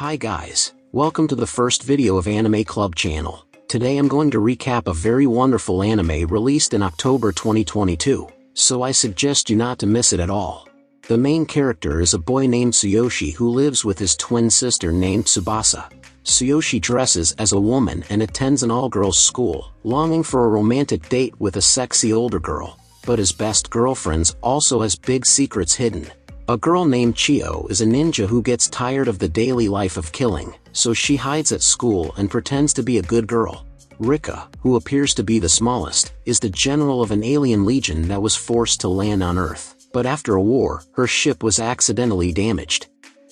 Hi guys, welcome to the first video of Anime Club channel. Today I'm going to recap a very wonderful anime released in October 2022, so I suggest you not to miss it at all. The main character is a boy named Tsuyoshi who lives with his twin sister named Tsubasa. Tsuyoshi dresses as a woman and attends an all-girls school, longing for a romantic date with a sexy older girl, but his best girlfriend also has big secrets hidden. A girl named Chiyo is a ninja who gets tired of the daily life of killing, so she hides at school and pretends to be a good girl. Rikka, who appears to be the smallest, is the general of an alien legion that was forced to land on Earth, but after a war, her ship was accidentally damaged.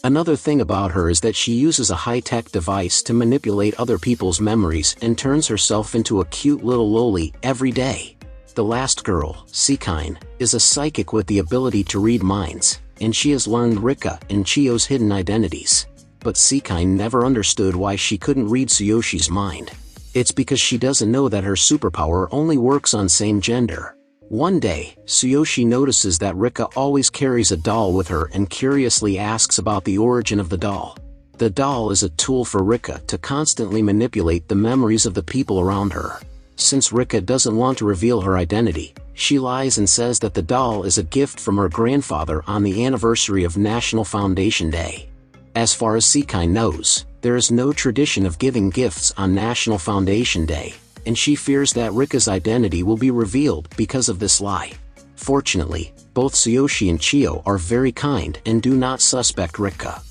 Another thing about her is that she uses a high-tech device to manipulate other people's memories and turns herself into a cute little loli every day. The last girl, Seikine, is a psychic with the ability to read minds, and she has learned Rikka and Chiyo's hidden identities. But Seikine never understood why she couldn't read Tsuyoshi's mind. It's because she doesn't know that her superpower only works on same gender. One day, Tsuyoshi notices that Rikka always carries a doll with her and curiously asks about the origin of the doll. The doll is a tool for Rikka to constantly manipulate the memories of the people around her. Since Rikka doesn't want to reveal her identity, she lies and says that the doll is a gift from her grandfather on the anniversary of National Foundation Day. As far as Seikine knows, there is no tradition of giving gifts on National Foundation Day, and she fears that Rikka's identity will be revealed because of this lie. Fortunately, both Tsuyoshi and Chiyo are very kind and do not suspect Rikka.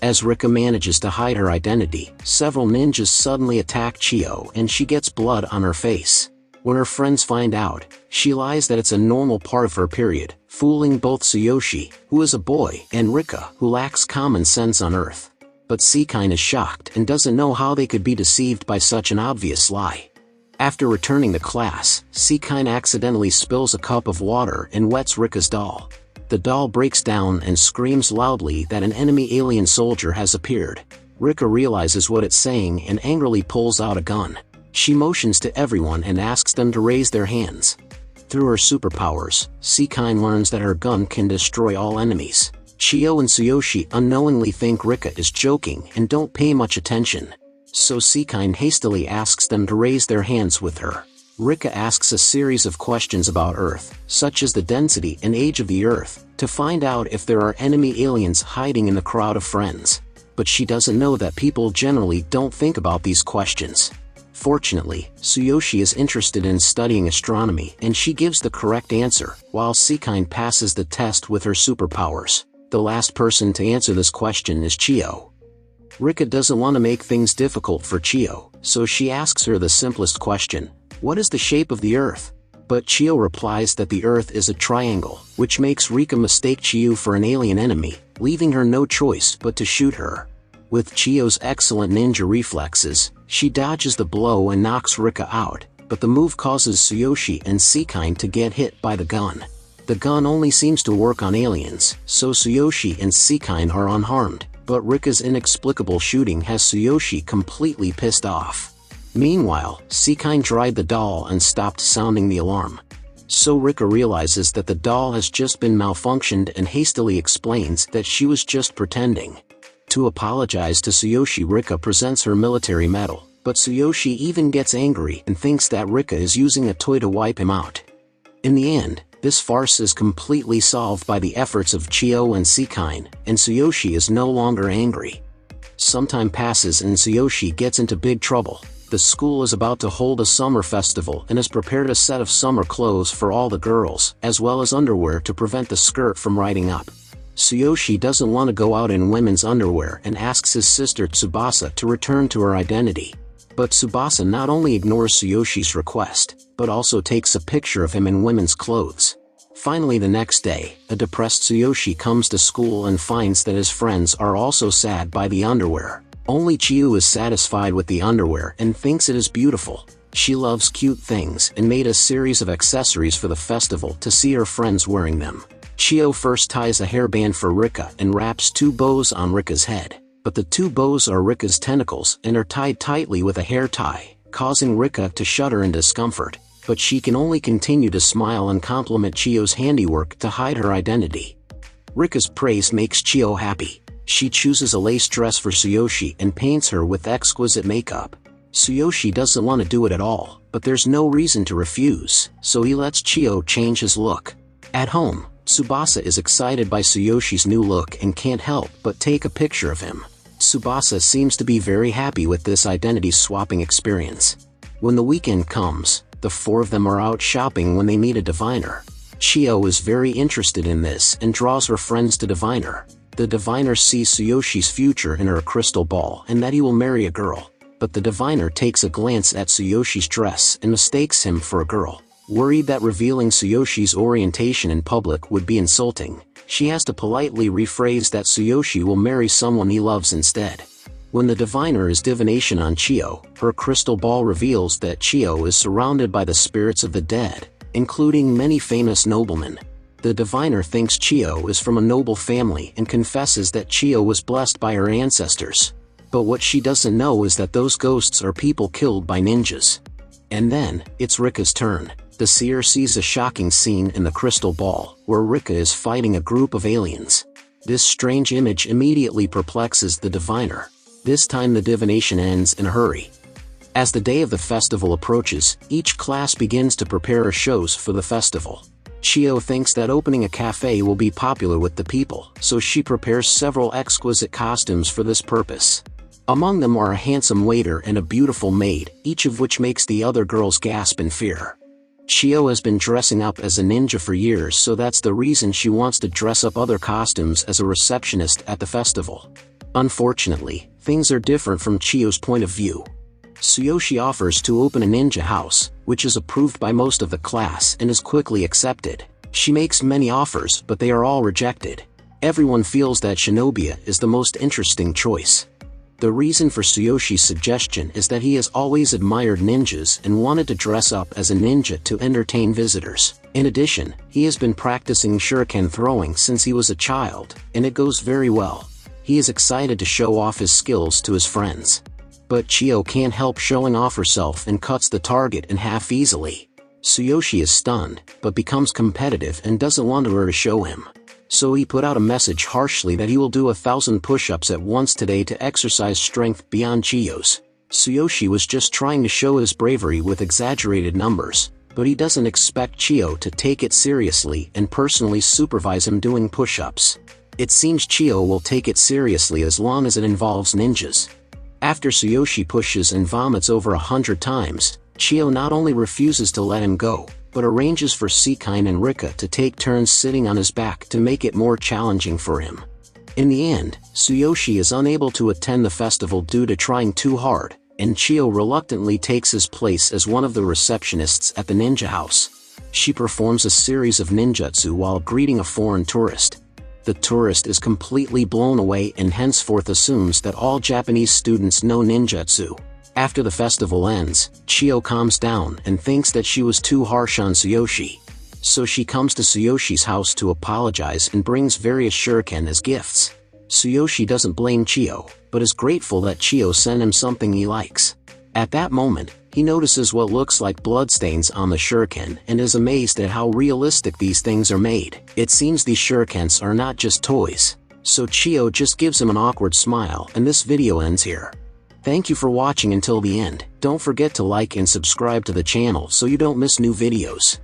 As Rikka manages to hide her identity, several ninjas suddenly attack Chiyo and she gets blood on her face. When her friends find out, she lies that it's a normal part of her period, fooling both Tsuyoshi, who is a boy, and Rikka, who lacks common sense on Earth. But Seikine is shocked and doesn't know how they could be deceived by such an obvious lie. After returning to class, Seikine accidentally spills a cup of water and wets Rikka's doll. The doll breaks down and screams loudly that an enemy alien soldier has appeared. Rikka realizes what it's saying and angrily pulls out a gun. She motions to everyone and asks them to raise their hands. Through her superpowers, Seikine learns that her gun can destroy all enemies. Chiyo and Tsuyoshi unknowingly think Rikka is joking and don't pay much attention. So Seikine hastily asks them to raise their hands with her. Rikka asks a series of questions about Earth, such as the density and age of the Earth, to find out if there are enemy aliens hiding in the crowd of friends. But she doesn't know that people generally don't think about these questions. Fortunately, Tsuyoshi is interested in studying astronomy and she gives the correct answer, while Seikine passes the test with her superpowers. The last person to answer this question is Chiyo. Rikka doesn't want to make things difficult for Chiyo, so she asks her the simplest question: what is the shape of the Earth? But Chiyo replies that the Earth is a triangle, which makes Rikka mistake Chiyo for an alien enemy, leaving her no choice but to shoot her. With Chiyo's excellent ninja reflexes, she dodges the blow and knocks Rikka out, but the move causes Tsuyoshi and Seikine to get hit by the gun. The gun only seems to work on aliens, so Tsuyoshi and Seikine are unharmed, but Rikka's inexplicable shooting has Tsuyoshi completely pissed off. Meanwhile, Seikine dried the doll and stopped sounding the alarm. So Rikka realizes that the doll has just been malfunctioned and hastily explains that she was just pretending. To apologize to Tsuyoshi, Rikka presents her military medal, but Tsuyoshi even gets angry and thinks that Rikka is using a toy to wipe him out. In the end, this farce is completely solved by the efforts of Chiyo and Seikine, and Tsuyoshi is no longer angry. Some time passes and Tsuyoshi gets into big trouble. The school is about to hold a summer festival and has prepared a set of summer clothes for all the girls, as well as underwear to prevent the skirt from riding up. Tsuyoshi doesn't want to go out in women's underwear and asks his sister Tsubasa to return to her identity. But Tsubasa not only ignores Tsuyoshi's request, but also takes a picture of him in women's clothes. Finally, the next day, a depressed Tsuyoshi comes to school and finds that his friends are also sad by the underwear. Only Chiyo is satisfied with the underwear and thinks it is beautiful. She loves cute things and made a series of accessories for the festival to see her friends wearing them. Chiyo first ties a hairband for Rikka and wraps 2 bows on Rikka's head. But the 2 bows are Rikka's tentacles and are tied tightly with a hair tie, causing Rikka to shudder in discomfort. But she can only continue to smile and compliment Chiyo's handiwork to hide her identity. Rikka's praise makes Chiyo happy. She chooses a lace dress for Tsuyoshi and paints her with exquisite makeup. Tsuyoshi doesn't want to do it at all, but there's no reason to refuse, so he lets Chiyo change his look. At home, Tsubasa is excited by Tsuyoshi's new look and can't help but take a picture of him. Tsubasa seems to be very happy with this identity-swapping experience. When the weekend comes, the four of them are out shopping when they meet a diviner. Chiyo is very interested in this and draws her friends to divine her. The diviner sees Tsuyoshi's future in her crystal ball and that he will marry a girl. But the diviner takes a glance at Tsuyoshi's dress and mistakes him for a girl. Worried that revealing Tsuyoshi's orientation in public would be insulting, she has to politely rephrase that Tsuyoshi will marry someone he loves instead. When the diviner is divination on Chiyo, her crystal ball reveals that Chiyo is surrounded by the spirits of the dead, including many famous noblemen. The diviner thinks Chiyo is from a noble family and confesses that Chiyo was blessed by her ancestors. But what she doesn't know is that those ghosts are people killed by ninjas. And then, it's Rikka's turn. The seer sees a shocking scene in the crystal ball, where Rikka is fighting a group of aliens. This strange image immediately perplexes the diviner. This time the divination ends in a hurry. As the day of the festival approaches, each class begins to prepare shows for the festival. Chiyo thinks that opening a cafe will be popular with the people, so she prepares several exquisite costumes for this purpose. Among them are a handsome waiter and a beautiful maid, each of which makes the other girls gasp in fear. Chiyo has been dressing up as a ninja for years, so that's the reason she wants to dress up other costumes as a receptionist at the festival. Unfortunately, things are different from Chiyo's point of view. Tsuyoshi offers to open a ninja house, which is approved by most of the class and is quickly accepted. She makes many offers, but they are all rejected. Everyone feels that Shinobiya is the most interesting choice. The reason for Tsuyoshi's suggestion is that he has always admired ninjas and wanted to dress up as a ninja to entertain visitors. In addition, he has been practicing shuriken throwing since he was a child, and it goes very well. He is excited to show off his skills to his friends. But Chiyo can't help showing off herself and cuts the target in half easily. Tsuyoshi is stunned, but becomes competitive and doesn't want her to show him. So he put out a message harshly that he will do 1,000 push-ups at once today to exercise strength beyond Chiyo's. Tsuyoshi was just trying to show his bravery with exaggerated numbers, but he doesn't expect Chiyo to take it seriously and personally supervise him doing push-ups. It seems Chiyo will take it seriously as long as it involves ninjas. After Tsuyoshi pushes and vomits over 100 times, Chiyo not only refuses to let him go, but arranges for Seikine and Rikka to take turns sitting on his back to make it more challenging for him. In the end, Tsuyoshi is unable to attend the festival due to trying too hard, and Chiyo reluctantly takes his place as one of the receptionists at the ninja house. She performs a series of ninjutsu while greeting a foreign tourist. The tourist is completely blown away and henceforth assumes that all Japanese students know ninjutsu. After the festival ends, Chiyo calms down and thinks that she was too harsh on Tsuyoshi. So she comes to Tsuyoshi's house to apologize and brings various shuriken as gifts. Tsuyoshi doesn't blame Chiyo, but is grateful that Chiyo sent him something he likes. At that moment, he notices what looks like bloodstains on the shuriken and is amazed at how realistic these things are made. It seems these shurikens are not just toys. So Chiyo just gives him an awkward smile and this video ends here. Thank you for watching until the end. Don't forget to like and subscribe to the channel so you don't miss new videos.